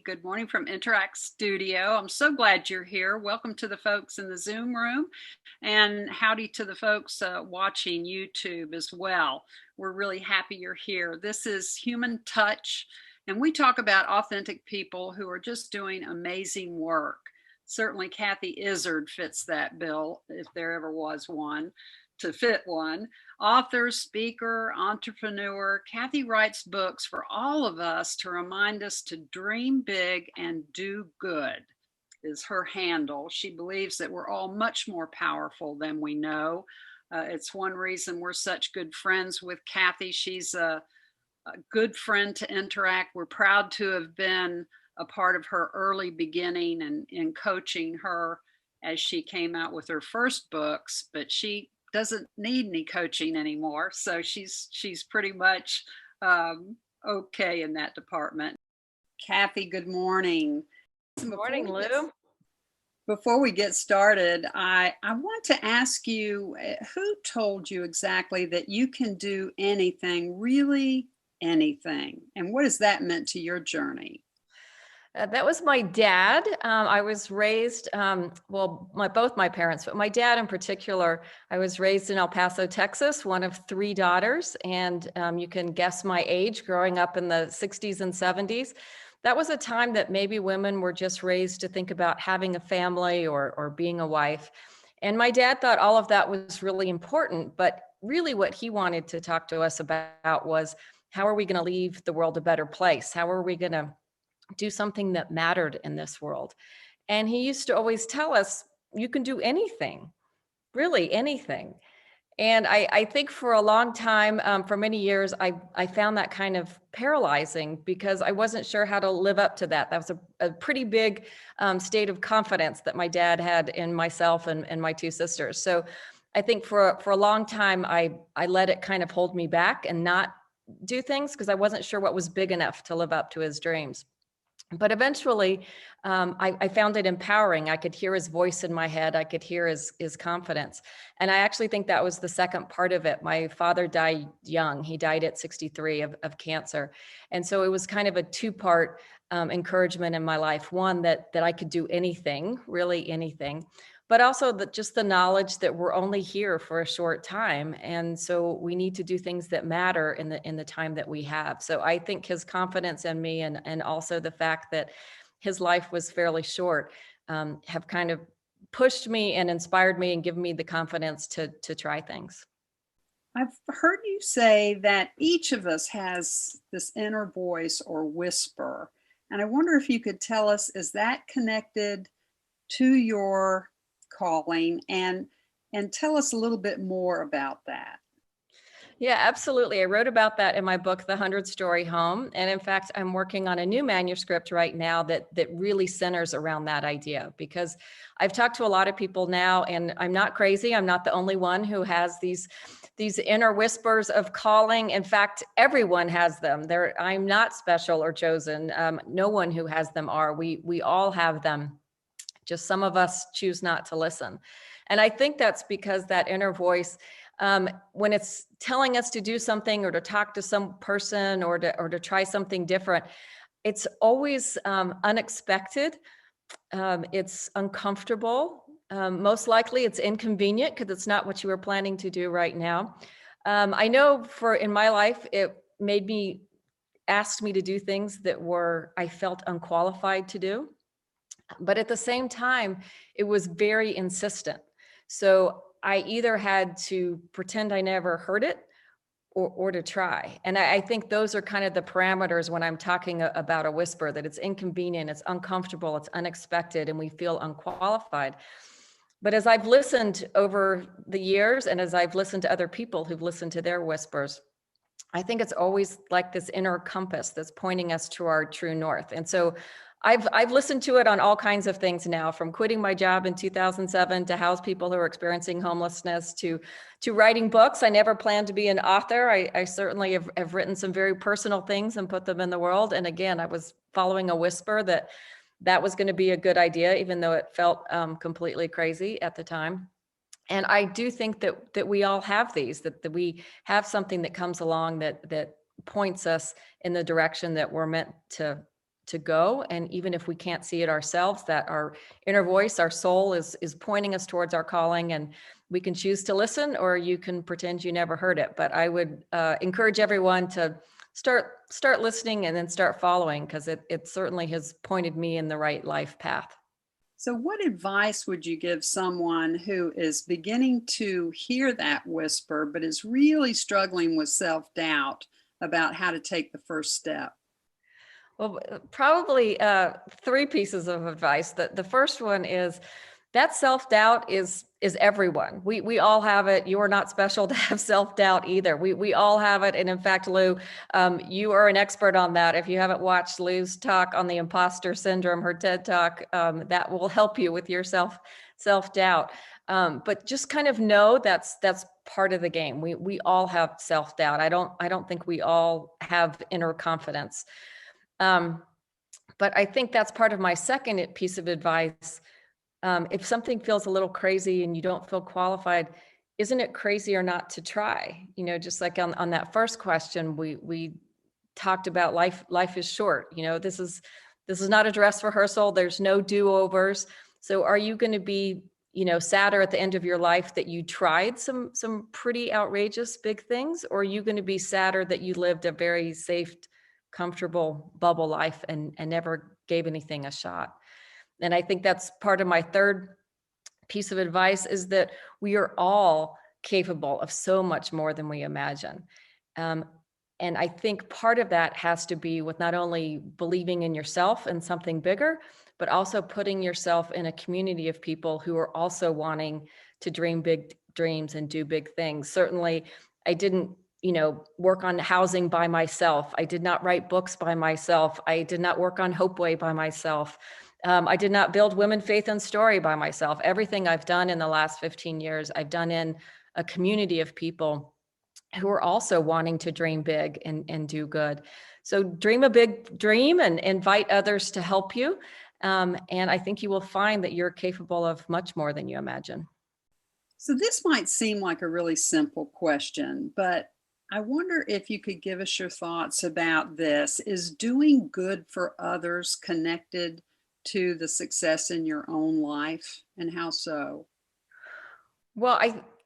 Kathy. Good morning from Interact Studio. I'm so glad you're here. Welcome to the folks in the Zoom room, and howdy to the folks watching YouTube as well. We're really happy you're here. This is Human Touch, and we talk about authentic people who are just doing amazing work. Certainly, Kathy Izard fits that bill, if there ever was one to fit one. Author, speaker, entrepreneur, Kathy writes books for all of us to remind us to dream big and do good, is her handle. She believes that we're all much more powerful than we know. It's one reason we're such good friends with Kathy. She's a good friend to Interact. We're proud to have been a part of her early beginning and in coaching her as she came out with her first books, but she doesn't need any coaching anymore. So she's pretty much okay in that department. Kathy, good morning. Good morning, Lou. Before we get started, I want to ask you, who told you exactly that you can do anything, really anything? And what has that meant to your journey? That was my dad. I was raised, both my parents, but my dad in particular, I was raised in El Paso, Texas, one of three daughters. And you can guess my age growing up in the 60s and 70s. That was a time that maybe women were just raised to think about having a family or being a wife. And my dad thought all of that was really important, but really what he wanted to talk to us about was, how are we going to leave the world a better place? How are we going to do something that mattered in this world? And he used to always tell us, you can do anything, really anything. And I think for a long time, for many years, I found that kind of paralyzing because I wasn't sure how to live up to that. That was a pretty big state of confidence that my dad had in myself and my two sisters. So I think for a long time, I let it kind of hold me back and not do things because I wasn't sure what was big enough to live up to his dreams. But eventually, I found it empowering. I could hear his voice in my head. I could hear his confidence. And I actually think that was the second part of it. My father died young. He died at 63 of cancer. And so it was kind of a two-part encouragement in my life. One, that I could do anything, really anything, but also just the knowledge that we're only here for a short time. And so we need to do things that matter in the time that we have. So I think his confidence in me and also the fact that his life was fairly short have kind of pushed me and inspired me and given me the confidence to try things. I've heard you say that each of us has this inner voice or whisper. And I wonder if you could tell us, is that connected to your calling, and tell us a little bit more about that? Yeah, absolutely. I wrote about that in my book, The 100-Story Home. And in fact, I'm working on a new manuscript right now that really centers around that idea, because I've talked to a lot of people now, and I'm not crazy. I'm not the only one who has these inner whispers of calling. In fact, everyone has them. I'm not special or chosen. No one who has them are. We all have them. Just some of us choose not to listen. And I think that's because that inner voice, when it's telling us to do something or to talk to some person or to try something different, it's always unexpected. It's uncomfortable. Most likely it's inconvenient because it's not what you were planning to do right now. I know in my life, it asked me to do things that I felt unqualified to do. But at the same time, it was very insistent. So I either had to pretend I never heard it or to try. And I think those are kind of the parameters when I'm talking about a whisper, that it's inconvenient, it's uncomfortable, it's unexpected, and we feel unqualified. But as I've listened over the years, and as I've listened to other people who've listened to their whispers, I think it's always like this inner compass that's pointing us to our true north. And so I've listened to it on all kinds of things now, from quitting my job in 2007 to house people who are experiencing homelessness to writing books. I never planned to be an author. I certainly have written some very personal things and put them in the world. And again, I was following a whisper that was going to be a good idea, even though it felt completely crazy at the time. And I do think that we all have these, that we have something that comes along that points us in the direction that we're meant to to go. And even if we can't see it ourselves, that our inner voice, our soul is pointing us towards our calling, and we can choose to listen, or you can pretend you never heard it. But I would encourage everyone to start listening and then start following, because it certainly has pointed me in the right life path. So, what advice would you give someone who is beginning to hear that whisper, but is really struggling with self doubt about how to take the first step? Well, probably three pieces of advice. The first one is that self-doubt is everyone. We all have it. You are not special to have self-doubt either. We all have it. And in fact, Lou, you are an expert on that. If you haven't watched Lou's talk on the imposter syndrome, her TED talk, that will help you with your self-doubt. But just kind of know that's part of the game. We all have self-doubt. I don't think we all have inner confidence. But I think that's part of my second piece of advice. If something feels a little crazy and you don't feel qualified, isn't it crazier not to try? Just like on that first question, we talked about life is short. This is not a dress rehearsal. There's no do-overs. So are you going to be, sadder at the end of your life that you tried some pretty outrageous big things? Or are you going to be sadder that you lived a very safe, comfortable bubble life and never gave anything a shot? And I think that's part of my third piece of advice, is that we are all capable of so much more than we imagine. And I think part of that has to be with not only believing in yourself and something bigger, but also putting yourself in a community of people who are also wanting to dream big dreams and do big things. Certainly, I didn't work on housing by myself. I did not write books by myself. I did not work on Hopeway by myself. I did not build Women, Faith, and Story by myself. Everything I've done in the last 15 years, I've done in a community of people who are also wanting to dream big and do good. So dream a big dream and invite others to help you. And I think you will find that you're capable of much more than you imagine. So, this might seem like a really simple question, but I wonder if you could give us your thoughts about this. Is doing good for others connected to the success in your own life, and how so? Well,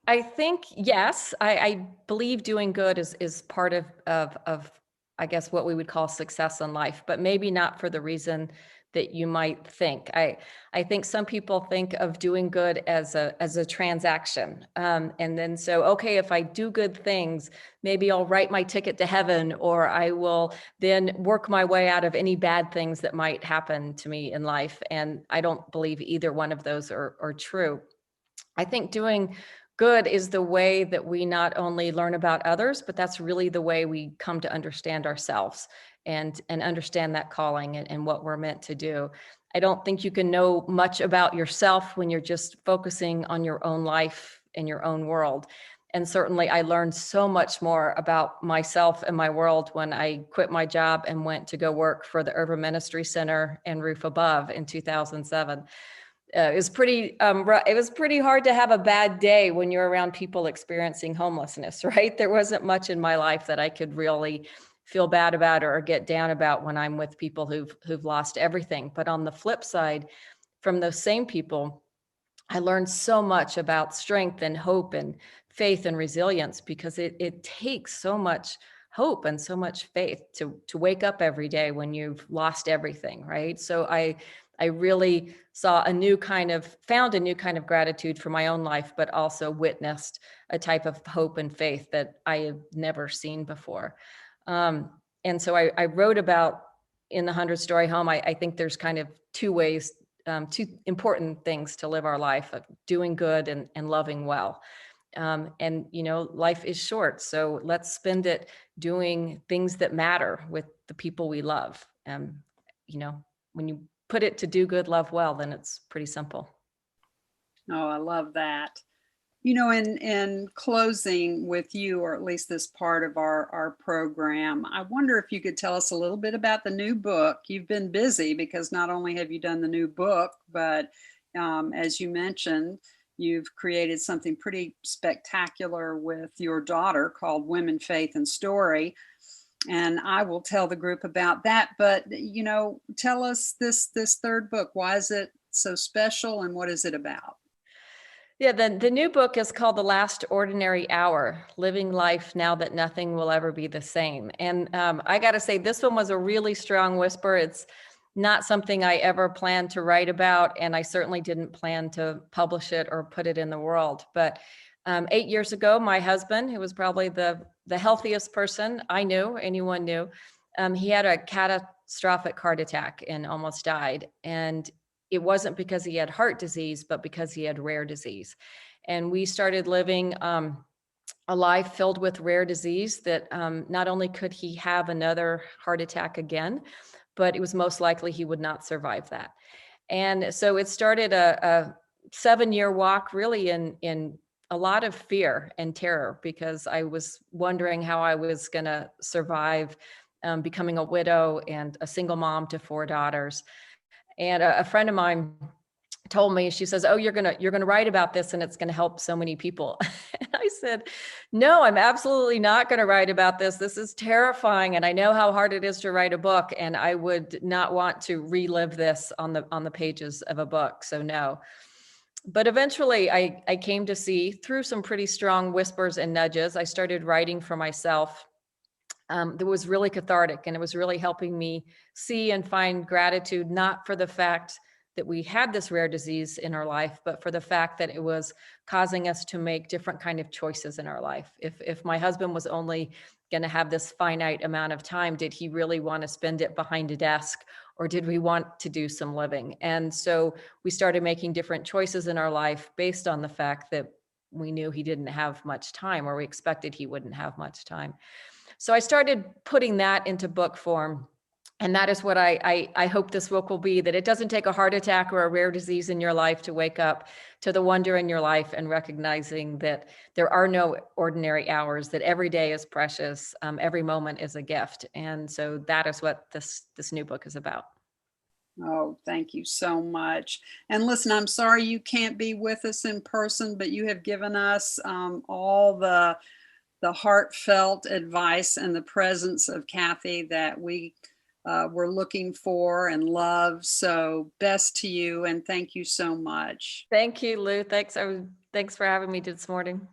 I think yes. I believe doing good is part of I guess what we would call success in life, but maybe not for the reason that you might think. I think some people think of doing good as a transaction, and then so okay, if I do good things, maybe I'll write my ticket to heaven, or I will then work my way out of any bad things that might happen to me in life. And I don't believe either one of those are true. I think doing good is the way that we not only learn about others, but that's really the way we come to understand ourselves and understand that calling and what we're meant to do. I don't think you can know much about yourself when you're just focusing on your own life and your own world. And certainly I learned so much more about myself and my world when I quit my job and went to go work for the Urban Ministry Center and Roof Above in 2007. It was it was pretty hard to have a bad day when you're around people experiencing homelessness, right? There wasn't much in my life that I could really feel bad about or get down about when I'm with people who've lost everything. But on the flip side, from those same people, I learned so much about strength and hope and faith and resilience, because it takes so much hope and so much faith to wake up every day when you've lost everything, right? So I really found a new kind of gratitude for my own life, but also witnessed a type of hope and faith that I have never seen before. And so I wrote about in the 100-Story Home. I think there's kind of two ways, two important things to live our life: of doing good and loving well. And life is short, so let's spend it doing things that matter with the people we love. When you put it to do good, love well, then it's pretty simple. Oh, I love that. In closing with you, or at least this part of our program, I wonder if you could tell us a little bit about the new book. You've been busy because not only have you done the new book, but as you mentioned, you've created something pretty spectacular with your daughter called Women, Faith, and Story. And I will tell the group about that. But, tell us this third book. Why is it so special and what is it about? Yeah, the new book is called The Last Ordinary Hour, Living Life Now That Nothing Will Ever Be the Same. And I got to say, this one was a really strong whisper. It's not something I ever planned to write about, and I certainly didn't plan to publish it or put it in the world. But 8 years ago, my husband, who was probably the healthiest person I knew, anyone knew, he had a catastrophic heart attack and almost died. And it wasn't because he had heart disease, but because he had rare disease. And we started living a life filled with rare disease that not only could he have another heart attack again, but it was most likely he would not survive that. And so it started a 7-year walk really in a lot of fear and terror, because I was wondering how I was going to survive becoming a widow and a single mom to 4 daughters. And a friend of mine told me, she says, "Oh, you're gonna write about this and it's gonna help so many people." And I said, "No, I'm absolutely not gonna write about this. This is terrifying. And I know how hard it is to write a book. And I would not want to relive this on the pages of a book. So no." But eventually I came to see, through some pretty strong whispers and nudges, I started writing for myself. That was really cathartic, and it was really helping me see and find gratitude, not for the fact that we had this rare disease in our life, but for the fact that it was causing us to make different kind of choices in our life. If my husband was only going to have this finite amount of time, did he really want to spend it behind a desk, or did we want to do some living? And so we started making different choices in our life based on the fact that we knew he didn't have much time, or we expected he wouldn't have much time. So I started putting that into book form. And that is what I hope this book will be, that it doesn't take a heart attack or a rare disease in your life to wake up to the wonder in your life and recognizing that there are no ordinary hours, that every day is precious, every moment is a gift. And so that is what this new book is about. Oh, thank you so much. And listen, I'm sorry you can't be with us in person, but you have given us all the heartfelt advice and the presence of Kathy that we were looking for and love. So best to you and thank you so much. Thank you, Lou. Thanks for having me this morning.